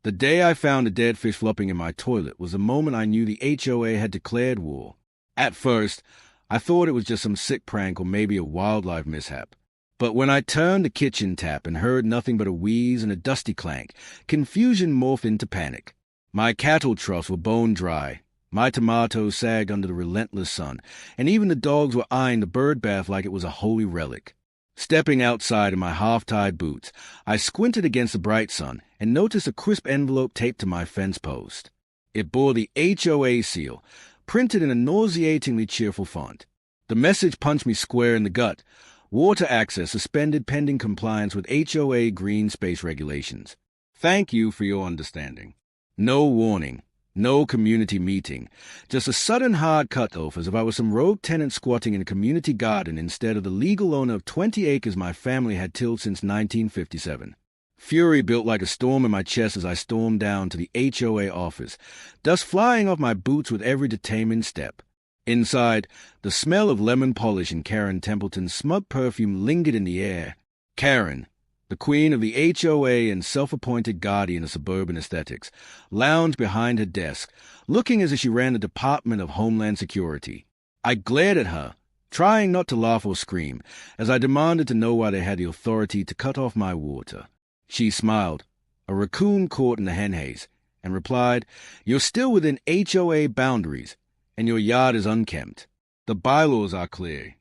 The day I found a dead fish flopping in my toilet was the moment I knew the HOA had declared war. At first, I thought it was just some sick prank or maybe a wildlife mishap. But when I turned the kitchen tap and heard nothing but a wheeze and a dusty clank, confusion morphed into panic. My cattle troughs were bone dry, my tomatoes sagged under the relentless sun, and even the dogs were eyeing the bird bath like it was a holy relic. Stepping outside in my half-tied boots, I squinted against the bright sun and noticed a crisp envelope taped to my fence post. It bore the HOA seal, printed in a nauseatingly cheerful font. The message punched me square in the gut. Water access suspended pending compliance with HOA green space regulations. Thank you for your understanding. No warning. No community meeting, just a sudden hard cutoff as if I was some rogue tenant squatting in a community garden instead of the legal owner of 20 acres my family had tilled since 1957. Fury built like a storm in my chest as I stormed down to the HOA office, dust flying off my boots with every detainment step. Inside, the smell of lemon polish and Karen Templeton's smug perfume lingered in the air. Karen, the queen of the HOA and self-appointed guardian of suburban aesthetics, lounged behind her desk, looking as if she ran the Department of Homeland Security. I glared at her, trying not to laugh or scream, as I demanded to know why they had the authority to cut off my water. She smiled, a raccoon caught in the hen haze, and replied, "You're still within HOA boundaries, and your yard is unkempt. The bylaws are clear."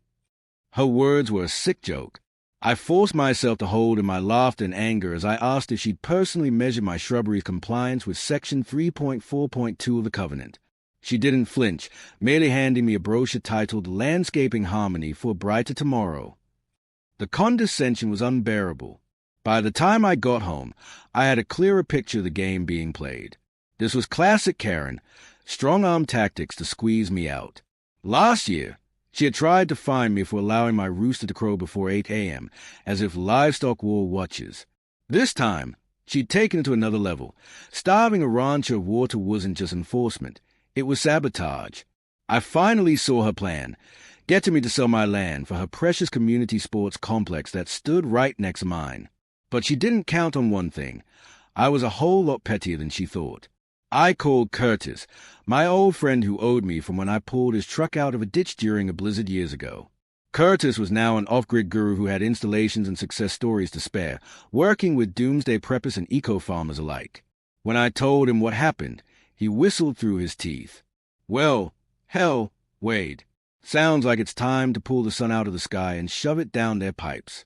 Her words were a sick joke. I forced myself to hold in my laughter and anger as I asked if she'd personally measured my shrubbery's compliance with Section 3.4.2 of the Covenant. She didn't flinch, merely handing me a brochure titled Landscaping Harmony for a Brighter Tomorrow. The condescension was unbearable. By the time I got home, I had a clearer picture of the game being played. This was classic Karen, strong-arm tactics to squeeze me out. Last year, she had tried to fine me for allowing my rooster to crow before 8 a.m., as if livestock wore watches. This time, she'd taken it to another level. Starving a rancher of water wasn't just enforcement. It was sabotage. I finally saw her plan, getting me to sell my land for her precious community sports complex that stood right next to mine. But she didn't count on one thing. I was a whole lot pettier than she thought. I called Curtis, my old friend who owed me from when I pulled his truck out of a ditch during a blizzard years ago. Curtis was now an off-grid guru who had installations and success stories to spare, working with doomsday preppers and eco-farmers alike. When I told him what happened, he whistled through his teeth. "Well, hell, Wade. Sounds like it's time to pull the sun out of the sky and shove it down their pipes."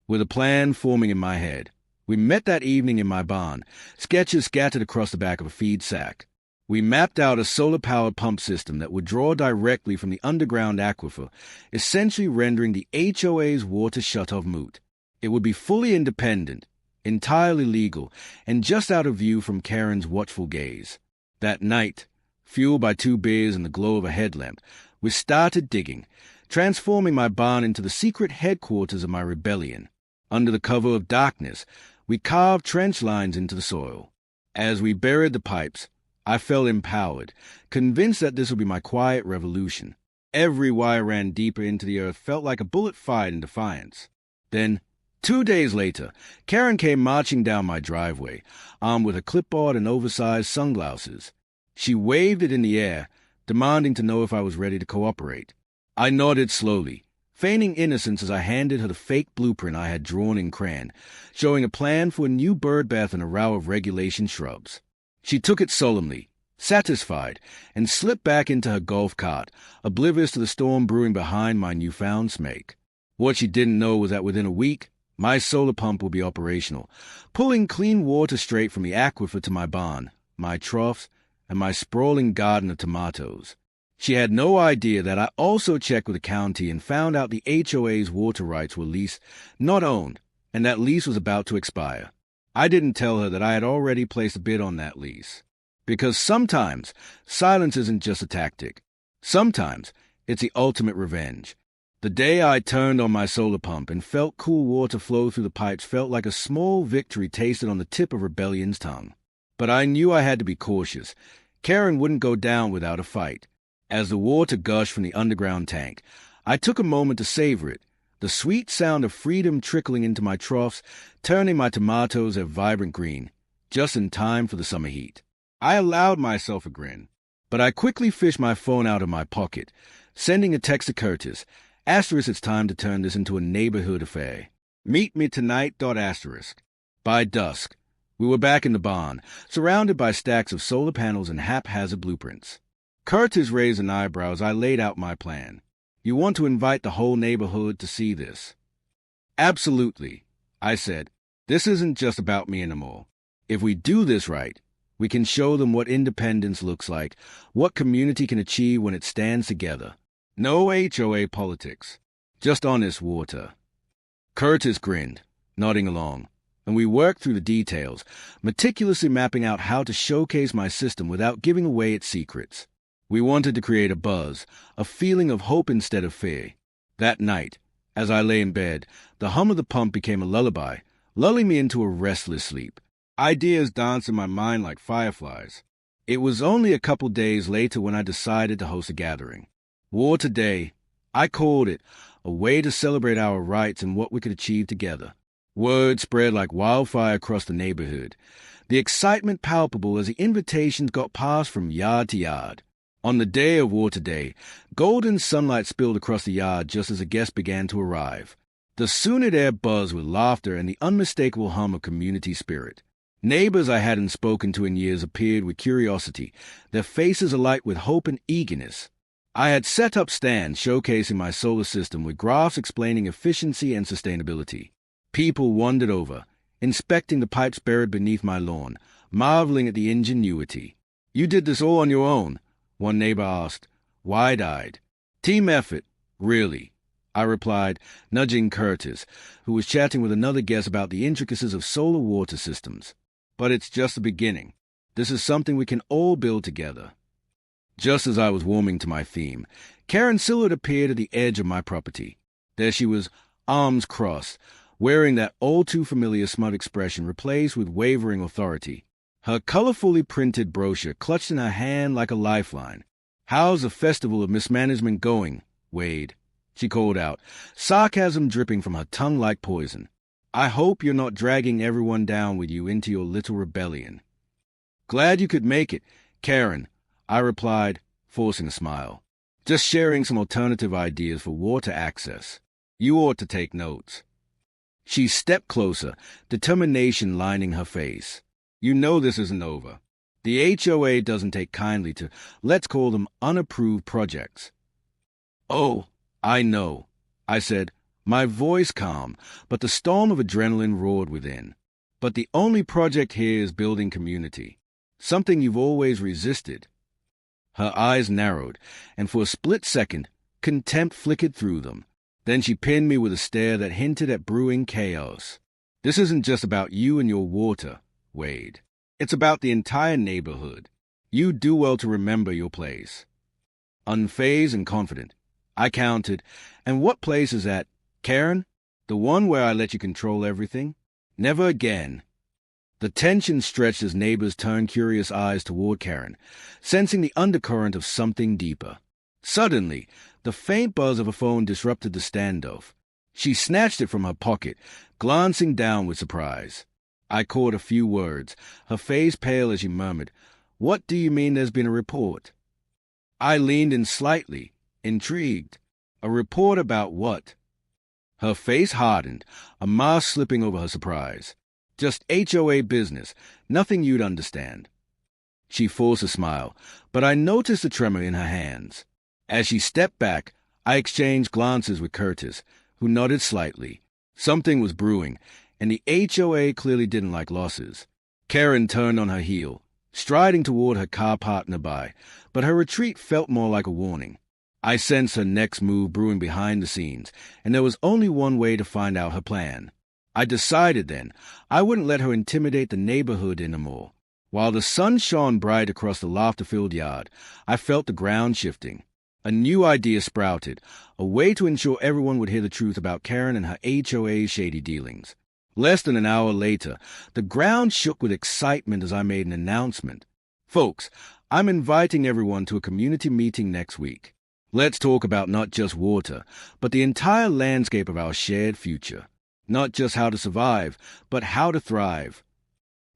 With a plan forming in my head, we met that evening in my barn, sketches scattered across the back of a feed sack. We mapped out a solar-powered pump system that would draw directly from the underground aquifer, essentially rendering the HOA's water shutoff moot. It would be fully independent, entirely legal, and just out of view from Karen's watchful gaze. That night, fueled by 2 beers and the glow of a headlamp, we started digging, transforming my barn into the secret headquarters of my rebellion. Under the cover of darkness, we carved trench lines into the soil. As we buried the pipes, I felt empowered, convinced that this would be my quiet revolution. Every wire ran deeper into the earth felt like a bullet fired in defiance. Then, 2 days later, Karen came marching down my driveway, armed with a clipboard and oversized sunglasses. She waved it in the air, demanding to know if I was ready to cooperate. I nodded slowly, feigning innocence as I handed her the fake blueprint I had drawn in crayon, showing a plan for a new birdbath and a row of regulation shrubs. She took it solemnly, satisfied, and slipped back into her golf cart, oblivious to the storm brewing behind my newfound smake. What she didn't know was that within a week, my solar pump would be operational, pulling clean water straight from the aquifer to my barn, my troughs, and my sprawling garden of tomatoes. She had no idea that I also checked with the county and found out the HOA's water rights were leased, not owned, and that lease was about to expire. I didn't tell her that I had already placed a bid on that lease. Because sometimes, silence isn't just a tactic. Sometimes, it's the ultimate revenge. The day I turned on my solar pump and felt cool water flow through the pipes felt like a small victory tasted on the tip of rebellion's tongue. But I knew I had to be cautious. Karen wouldn't go down without a fight. As the water gushed from the underground tank, I took a moment to savor it, the sweet sound of freedom trickling into my troughs, turning my tomatoes a vibrant green. just in time for the summer heat. I allowed myself a grin, but I quickly fished my phone out of my pocket, sending a text to Curtis. Asterisk, it's time to turn this into a neighborhood affair. Meet me tonight. Asterisk. By dusk, we were back in the barn, surrounded by stacks of solar panels and haphazard blueprints. Curtis raised an eyebrow as I laid out my plan. You want to invite the whole neighborhood to see this? Absolutely, I said. This isn't just about me anymore. If we do this right, we can show them what independence looks like, what community can achieve when it stands together. No HOA politics, just honest water. Curtis grinned, nodding along, and we worked through the details, meticulously mapping out how to showcase my system without giving away its secrets. We wanted to create a buzz, a feeling of hope instead of fear. That night, as I lay in bed, the hum of the pump became a lullaby, lulling me into a restless sleep. Ideas danced in my mind like fireflies. It was only a couple days later when I decided to host a gathering. Water Day, I called it, a way to celebrate our rights and what we could achieve together. Word spread like wildfire across the neighborhood, the excitement palpable as the invitations got passed from yard to yard. On the day of Water Day, golden sunlight spilled across the yard just as the guests began to arrive. The sunlit air buzzed with laughter and the unmistakable hum of community spirit. Neighbors I hadn't spoken to in years appeared with curiosity, their faces alight with hope and eagerness. I had set up stands showcasing my solar system with graphs explaining efficiency and sustainability. People wandered over, inspecting the pipes buried beneath my lawn, marveling at the ingenuity. You did this all on your own? One neighbor asked, wide-eyed. Team effort, really, I replied, nudging Curtis, who was chatting with another guest about the intricacies of solar water systems. But it's just the beginning. This is something we can all build together. Just as I was warming to my theme, Karen Sillard appeared at the edge of my property. There she was, arms crossed, wearing that all-too-familiar smug expression replaced with wavering authority. Her colorfully printed brochure clutched in her hand like a lifeline. How's the festival of mismanagement going, Wade? She called out, sarcasm dripping from her tongue like poison. I hope you're not dragging everyone down with you into your little rebellion. Glad you could make it, Karen, I replied, forcing a smile. Just sharing some alternative ideas for water access. You ought to take notes. She stepped closer, determination lining her face. You know this isn't over. The HOA doesn't take kindly to, let's call them unapproved projects. Oh, I know, I said, my voice calm, but the storm of adrenaline roared within. But the only project here is building community, something you've always resisted. Her eyes narrowed, and for a split second, contempt flickered through them. Then she pinned me with a stare that hinted at brewing chaos. This isn't just about you and your water, Wade. It's about the entire neighborhood. You do well to remember your place. Unfazed and confident, I counted, and what place is that, Karen? The one where I let you control everything? Never again. The tension stretched as neighbors turned curious eyes toward Karen, sensing the undercurrent of something deeper. Suddenly, the faint buzz of a phone disrupted the standoff. She snatched it from her pocket, glancing down with surprise. I caught a few words, her face pale as she murmured, What do you mean there's been a report? I leaned in slightly, intrigued. A report about what? Her face hardened, a mask slipping over her surprise. Just HOA business, nothing you'd understand. She forced a smile, but I noticed a tremor in her hands. As she stepped back, I exchanged glances with Curtis, who nodded slightly. Something was brewing, and the HOA clearly didn't like losses. Karen turned on her heel, striding toward her car parked nearby, but her retreat felt more like a warning. I sensed her next move brewing behind the scenes, and there was only one way to find out her plan. I decided then I wouldn't let her intimidate the neighborhood anymore. While the sun shone bright across the laughter-filled yard, I felt the ground shifting. A new idea sprouted, a way to ensure everyone would hear the truth about Karen and her HOA's shady dealings. Less than an hour later, the ground shook with excitement as I made an announcement. Folks, I'm inviting everyone to a community meeting next week. Let's talk about not just water, but the entire landscape of our shared future. Not just how to survive, but how to thrive.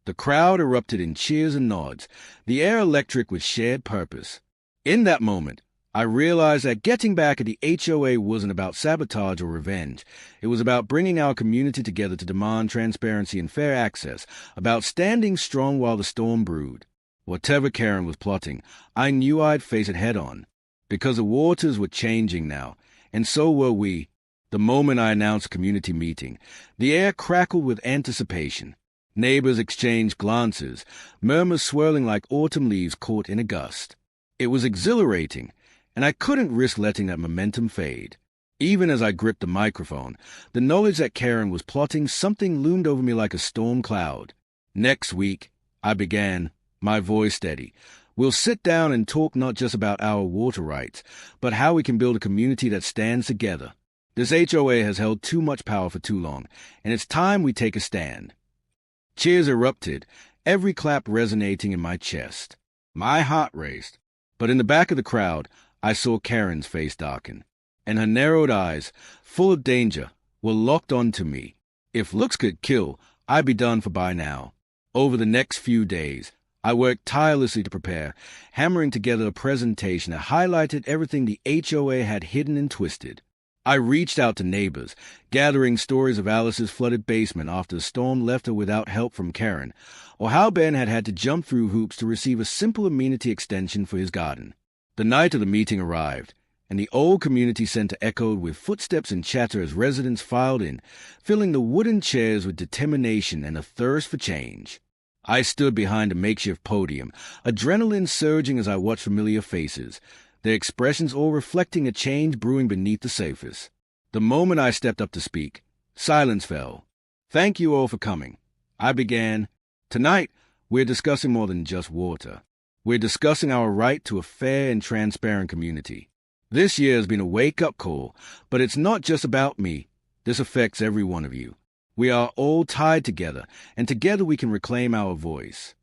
The crowd erupted in cheers and nods, the air electric with shared purpose. In that moment, I realized that getting back at the HOA wasn't about sabotage or revenge. It was about bringing our community together to demand transparency and fair access, about standing strong while the storm brewed. Whatever Karen was plotting, I knew I'd face it head-on. Because the waters were changing now, and so were we. The moment I announced community meeting, the air crackled with anticipation. Neighbors exchanged glances, murmurs swirling like autumn leaves caught in a gust. It was exhilarating, and I couldn't risk letting that momentum fade. Even as I gripped the microphone, the knowledge that Karen was plotting something loomed over me like a storm cloud. Next week, I began, my voice steady. We'll sit down and talk not just about our water rights, but how we can build a community that stands together. This HOA has held too much power for too long, and it's time we take a stand. Cheers erupted, every clap resonating in my chest. My heart raced, but in the back of the crowd, I saw Karen's face darken, and her narrowed eyes, full of danger, were locked onto me. If looks could kill, I'd be done for by now. Over the next few days, I worked tirelessly to prepare, hammering together a presentation that highlighted everything the HOA had hidden and twisted. I reached out to neighbors, gathering stories of Alice's flooded basement after the storm left her without help from Karen, or how Ben had had to jump through hoops to receive a simple amenity extension for his garden. The night of the meeting arrived, and the old community center echoed with footsteps and chatter as residents filed in, filling the wooden chairs with determination and a thirst for change. I stood behind a makeshift podium, adrenaline surging as I watched familiar faces, their expressions all reflecting a change brewing beneath the surface. The moment I stepped up to speak, silence fell. Thank you all for coming. I began. Tonight, we're discussing more than just water. We're discussing our right to a fair and transparent community. This year has been a wake-up call, but it's not just about me. This affects every one of you. We are all tied together, and together we can reclaim our voice.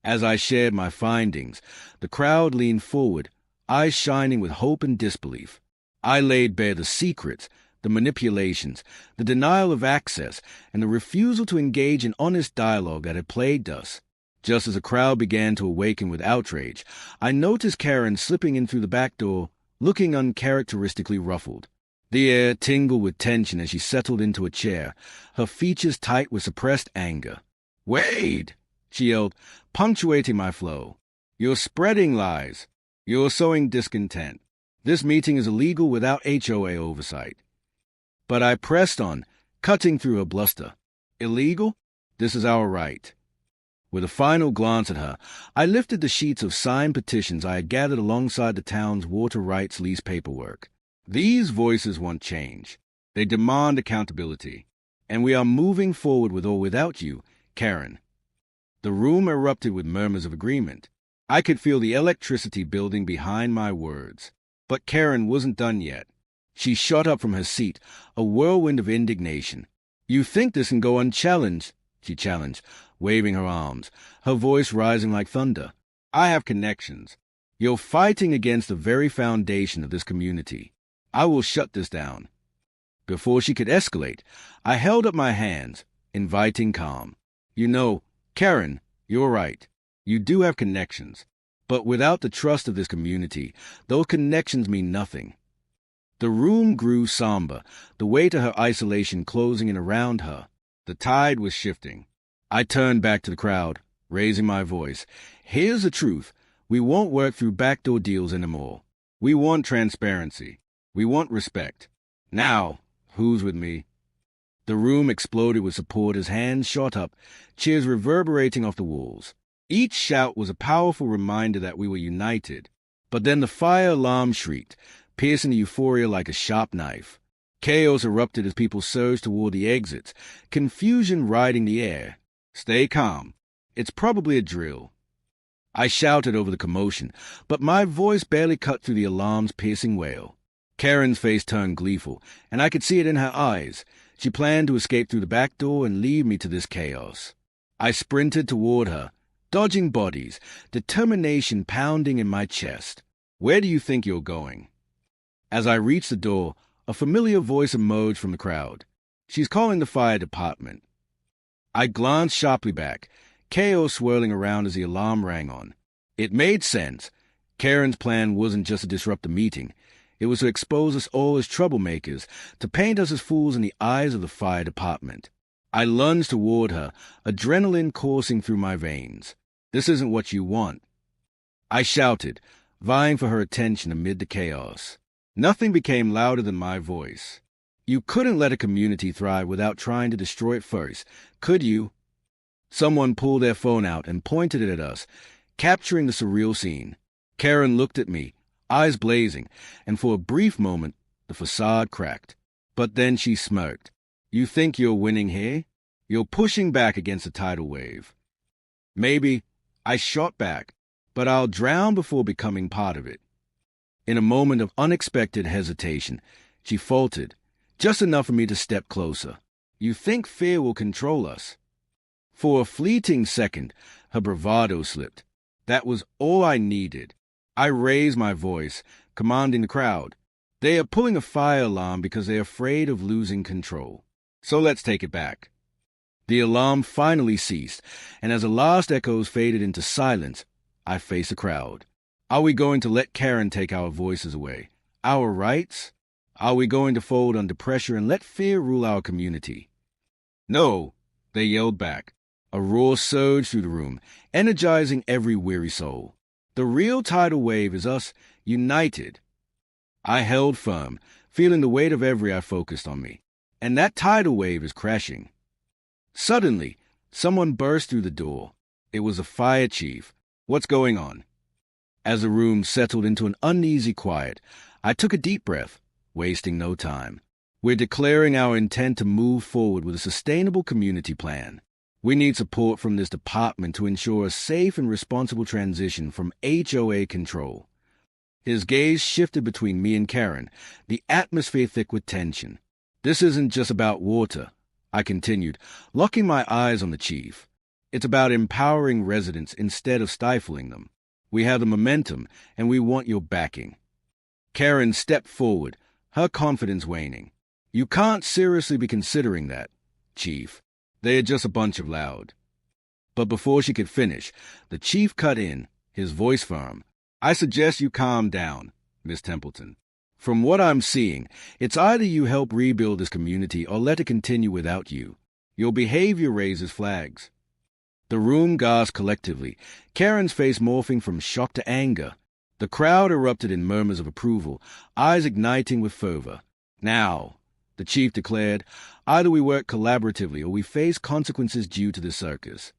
As I shared my findings, the crowd leaned forward, eyes shining with hope and disbelief. I laid bare the secrets, the manipulations, the denial of access, and the refusal to engage in honest dialogue that had plagued us. Just as the crowd began to awaken with outrage, I noticed Karen slipping in through the back door, looking uncharacteristically ruffled. The air tingled with tension as she settled into a chair, her features tight with suppressed anger. "Wade!" she yelled, punctuating my flow. "You're spreading lies. You're sowing discontent. This meeting is illegal without HOA oversight." But I pressed on, cutting through her bluster. "Illegal? This is our right." With a final glance at her, I lifted the sheets of signed petitions I had gathered alongside the town's water rights lease paperwork. These voices want change. They demand accountability. And we are moving forward with or without you, Karen. The room erupted with murmurs of agreement. I could feel the electricity building behind my words. But Karen wasn't done yet. She shot up from her seat, a whirlwind of indignation. "You think this can go unchallenged?" she challenged, waving her arms, her voice rising like thunder. "I have connections. You're fighting against the very foundation of this community. I will shut this down." Before she could escalate, I held up my hands, inviting calm. "You know, Karen, you're right. You do have connections. But without the trust of this community, those connections mean nothing." The room grew somber, the weight of her isolation closing in around her. The tide was shifting. I turned back to the crowd, raising my voice. "Here's the truth. We won't work through backdoor deals anymore. We want transparency. We want respect. Now, who's with me?" The room exploded with support as hands shot up, cheers reverberating off the walls. Each shout was a powerful reminder that we were united. But then the fire alarm shrieked, piercing the euphoria like a sharp knife. Chaos erupted as people surged toward the exits, confusion riding the air. "Stay calm. It's probably a drill." I shouted over the commotion, but my voice barely cut through the alarm's piercing wail. Karen's face turned gleeful, and I could see it in her eyes. She planned to escape through the back door and leave me to this chaos. I sprinted toward her, dodging bodies, determination pounding in my chest. "Where do you think you're going?" As I reached the door, a familiar voice emerged from the crowd. "She's calling the fire department." I glanced sharply back. chaos swirling around as the alarm rang on. It made sense. Karen's plan wasn't just to disrupt the meeting. It was to expose us all as troublemakers, to paint us as fools in the eyes of the fire department. I lunged toward her, adrenaline coursing through my veins. "This isn't what you want," I shouted, vying for her attention amid the chaos. Nothing became louder than my voice. "You couldn't let a community thrive without trying to destroy it first, could you?" Someone pulled their phone out and pointed it at us, capturing the surreal scene. Karen looked at me, eyes blazing, and for a brief moment, the facade cracked. But then she smirked. "You think you're winning here? You're pushing back against the tidal wave." "Maybe," I shot back, "but I'll drown before becoming part of it." In a moment of unexpected hesitation, she faltered, just enough for me to step closer. "You think fear will control us?" For a fleeting second, her bravado slipped. That was all I needed. I raised my voice, commanding the crowd. "They are pulling a fire alarm because they are afraid of losing control. So let's take it back." The alarm finally ceased, and as the last echoes faded into silence, I faced the crowd. Are we going to let Karen take our voices away? Our rights? Are we going to fold under pressure and let fear rule our community? "No," they yelled back. A roar surged through the room, energizing every weary soul. "The real tidal wave is us, united." I held firm, feeling the weight of every eye focused on me. And that tidal wave is crashing. Suddenly, someone burst through the door. It was a fire chief. "What's going on?" As the room settled into an uneasy quiet, I took a deep breath, wasting no time. "We're declaring our intent to move forward with a sustainable community plan. We need support from this department to ensure a safe and responsible transition from HOA control." His gaze shifted between me and Karen, the atmosphere thick with tension. "This isn't just about water," I continued, locking my eyes on the chief. "It's about empowering residents instead of stifling them. We have the momentum, and we want your backing." Karen stepped forward, her confidence waning. "You can't seriously be considering that, Chief. They are just a bunch of loud." But before she could finish, the chief cut in, his voice firm. "I suggest you calm down, Miss Templeton. From what I'm seeing, it's either you help rebuild this community or let it continue without you. Your behavior raises flags." The room gasped collectively, Karen's face morphing from shock to anger. The crowd erupted in murmurs of approval, eyes igniting with fervor. "Now," the chief declared, "either we work collaboratively or we face consequences due to the circus."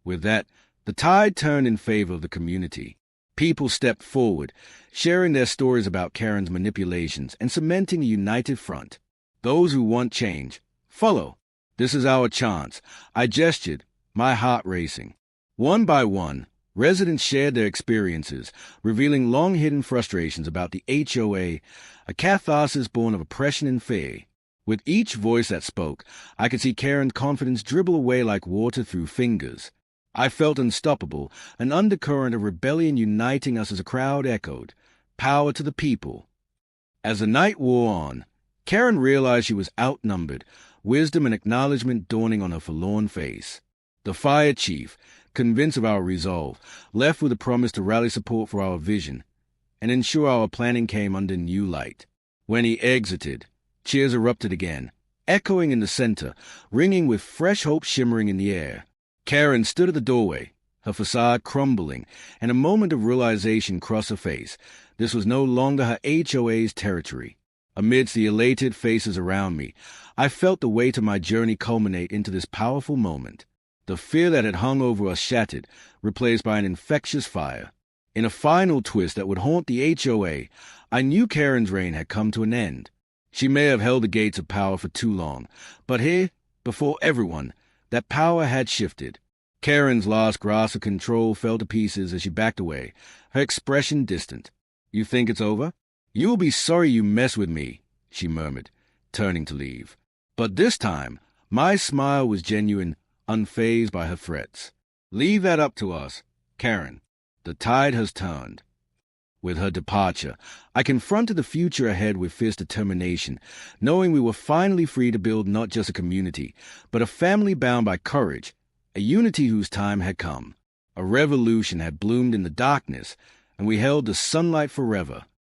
With that, the tide turned in favor of the community. People stepped forward, sharing their stories about Karen's manipulations and cementing a united front. "Those who want change, follow. This is our chance." I gestured, my heart racing. One by one, residents shared their experiences, revealing long-hidden frustrations about the HOA, a catharsis born of oppression and fear. With each voice that spoke, I could see Karen's confidence dribble away like water through fingers. I felt unstoppable, an undercurrent of rebellion uniting us as a crowd echoed, "Power to the people." As the night wore on, Karen realized she was outnumbered, wisdom and acknowledgement dawning on her forlorn face. The fire chief, convinced of our resolve, left with a promise to rally support for our vision and ensure our planning came under new light. When he exited, cheers erupted again, echoing in the center, ringing with fresh hope shimmering in the air. Karen stood at the doorway, her facade crumbling, and a moment of realization crossed her face. This was no longer her HOA's territory. Amidst the elated faces around me, I felt the weight of my journey culminate into this powerful moment. The fear that had hung over us shattered, replaced by an infectious fire. In a final twist that would haunt the HOA, I knew Karen's reign had come to an end. She may have held the gates of power for too long, but here, before everyone, that power had shifted. Karen's last grasp of control fell to pieces as she backed away, her expression distant. "You think it's over? You will be sorry you messed with me," she murmured, turning to leave. But this time, my smile was genuine, unfazed by her threats. "Leave that up to us, Karen. The tide has turned." With her departure, I confronted the future ahead with fierce determination, knowing we were finally free to build not just a community, but a family bound by courage, a unity whose time had come. A revolution had bloomed in the darkness, and we held the sunlight forever.